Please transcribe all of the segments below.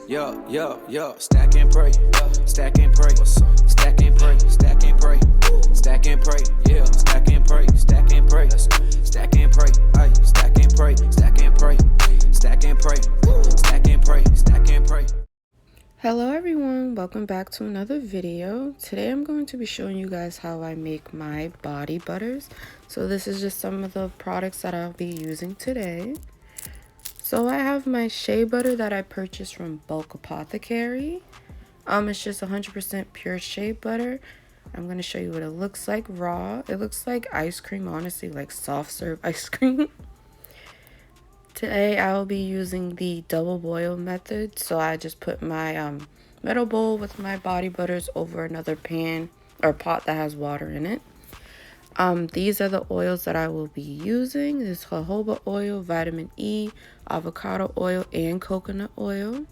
Stack and pray, stack and pray, stack and pray, stack and pray, stack and pray, yeah, stack and pray, stack and pray, stack and pray, ay, stack and pray, stack and pray, stack and pray, stack and pray, stack and pray. Hello everyone, welcome back to another video. Today I'm going to be showing you guys how I make my body butters. So this is just some of the products that I'll be using today. So I have my shea butter that I purchased from Bulk Apothecary. It's just 100% pure shea butter. I'm going to show you what it looks like raw. It looks like ice cream, honestly, like soft serve ice cream. Today I will be using the double boil method. So I just put my metal bowl with my body butters over another pan or pot that has water in it. These are the oils that I will be using. This is jojoba oil, vitamin E, avocado oil, and coconut oil.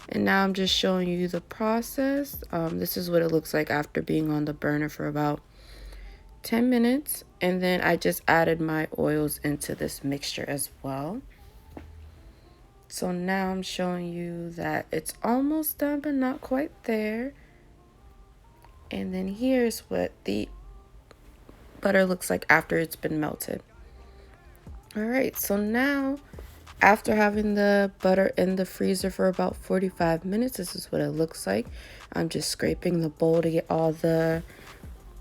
And now I'm just showing you the process. This is what it looks like after being on the burner for about 10 minutes. And then I just added my oils into this mixture as well. So now I'm showing you that it's almost done, but not quite there. And then here's what the butter looks like after it's been melted. All right, so now after having the butter in the freezer for about 45 minutes, this is what it looks like. I'm just scraping the bowl to get all the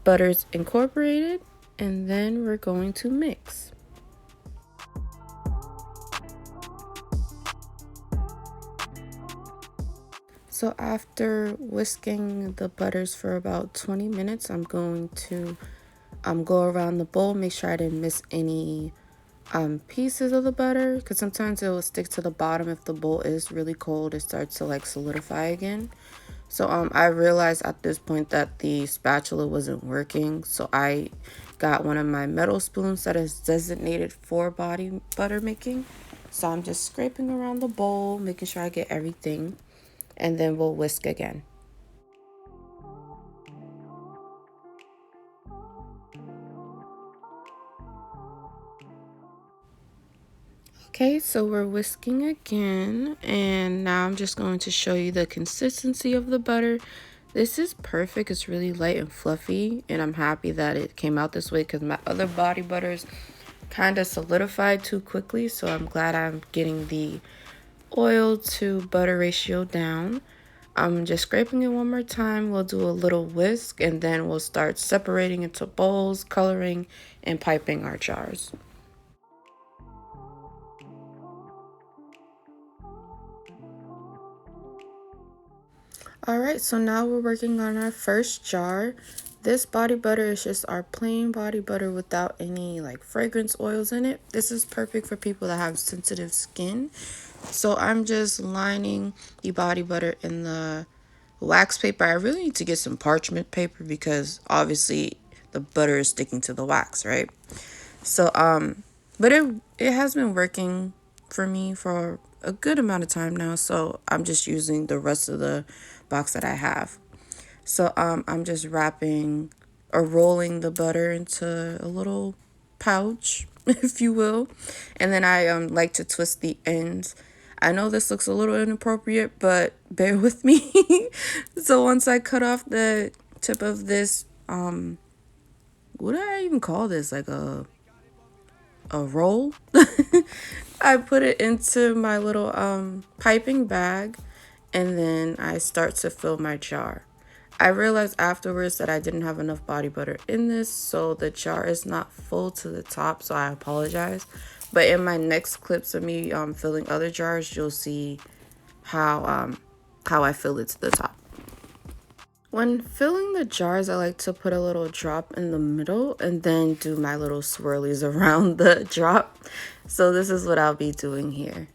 butters incorporated, and then we're going to mix. So after whisking the butters for about 20 minutes, I'm going to go around the bowl, make sure I didn't miss any pieces of the butter, because sometimes it will stick to the bottom. If the bowl is really cold, it starts to like solidify again. So I realized at this point that the spatula wasn't working, so I got one of my metal spoons that is designated for body butter making. So I'm just scraping around the bowl, making sure I get everything, and then we'll whisk again. Okay, so we're whisking again, and now I'm just going to show you the consistency of the butter. This is perfect. It's really light and fluffy, and I'm happy that it came out this way because my other body butters kind of solidified too quickly. So I'm glad I'm getting the oil to butter ratio down. I'm just scraping it one more time. We'll do a little whisk, and then we'll start separating into bowls, coloring, and piping our jars. All right, so now we're working on our first jar. This body butter is just our plain body butter without any like fragrance oils in it. This is perfect for people that have sensitive skin. So I'm just lining the body butter in the wax paper. I really need to get some parchment paper because obviously the butter is sticking to the wax, right? So but it has been working for me for a good amount of time now, so I'm just using the rest of the box that I have. So I'm just wrapping or rolling the butter into a little pouch, if you will, and then I like to twist the ends. I know this looks a little inappropriate, but bear with me. So once I cut off the tip of this what do I even call this, like a roll, I put it into my little piping bag, and then I start to fill my jar. I realized afterwards that I didn't have enough body butter in this, so the jar is not full to the top, so I apologize. But in my next clips of me filling other jars, you'll see how I fill it to the top. When filling the jars, I like to put a little drop in the middle and then do my little swirlies around the drop. So this is what I'll be doing here.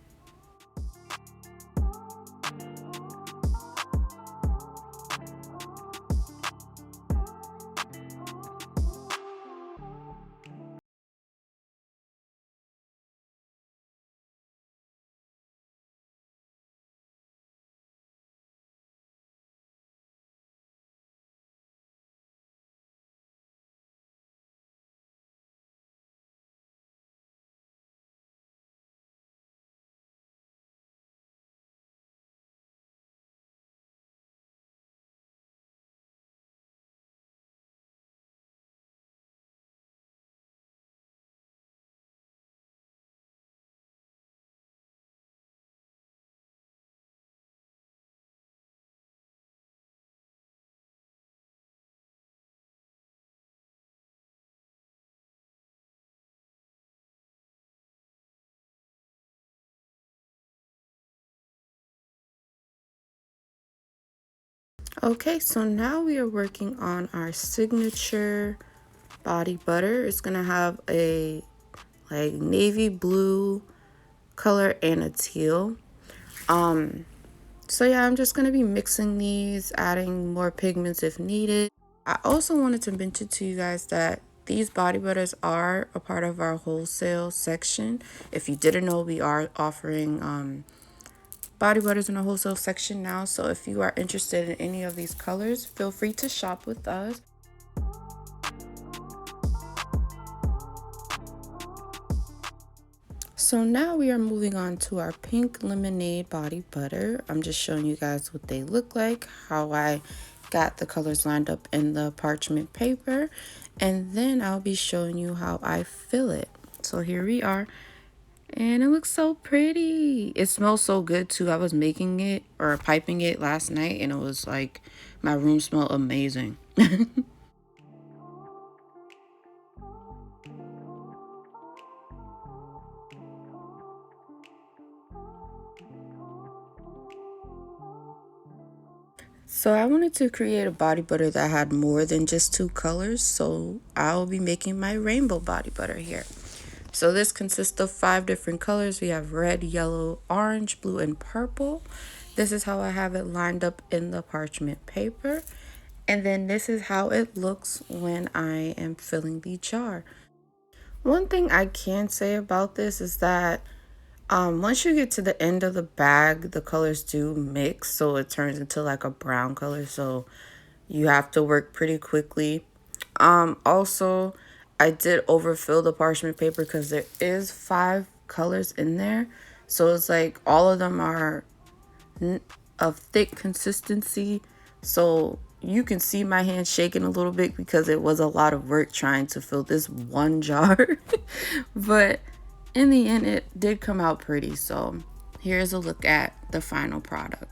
Okay, so now we are working on our signature body butter. It's gonna have a like navy blue color and a teal. So yeah, I'm just gonna be mixing these, adding more pigments if needed. I also wanted to mention to you guys that these body butters are a part of our wholesale section. If you didn't know, we are offering body butters in the wholesale section now. So if you are interested in any of these colors, feel free to shop with us. So now we are moving on to our pink lemonade body butter. I'm just showing you guys what they look like, how I got the colors lined up in the parchment paper, and then I'll be showing you how I fill it. So here we are, and it looks so pretty. It smells so good too. I was making it or piping it last night, and it was like my room smelled amazing. So I wanted to create a body butter that had more than just two colors, so I'll be making my rainbow body butter here. So this consists of 5 different colors. We have red, yellow, orange, blue, and purple. This is how I have it lined up in the parchment paper. And then this is how it looks when I am filling the jar. One thing I can say about this is that once you get to the end of the bag, the colors do mix, so it turns into like a brown color. So you have to work pretty quickly. Also, I did overfill the parchment paper because there is 5 colors in there. So it's like all of them are of thick consistency. So you can see my hand shaking a little bit because it was a lot of work trying to fill this one jar. But in the end, it did come out pretty. So here's a look at the final product.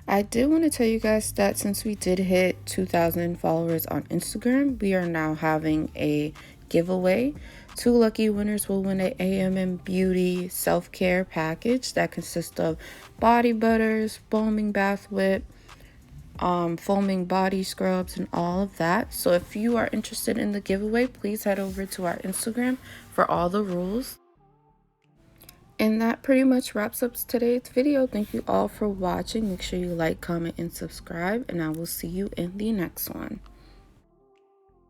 I did want to tell you guys that since we did hit 2,000 followers on Instagram, we are now having a giveaway. 2 lucky winners will win an AMM Beauty self-care package that consists of body butters, foaming bath whip, foaming body scrubs, and all of that. So if you are interested in the giveaway, please head over to our Instagram for all the rules. And that pretty much wraps up today's video. Thank you all for watching. Make sure you like, comment, and subscribe, and I will see you in the next one.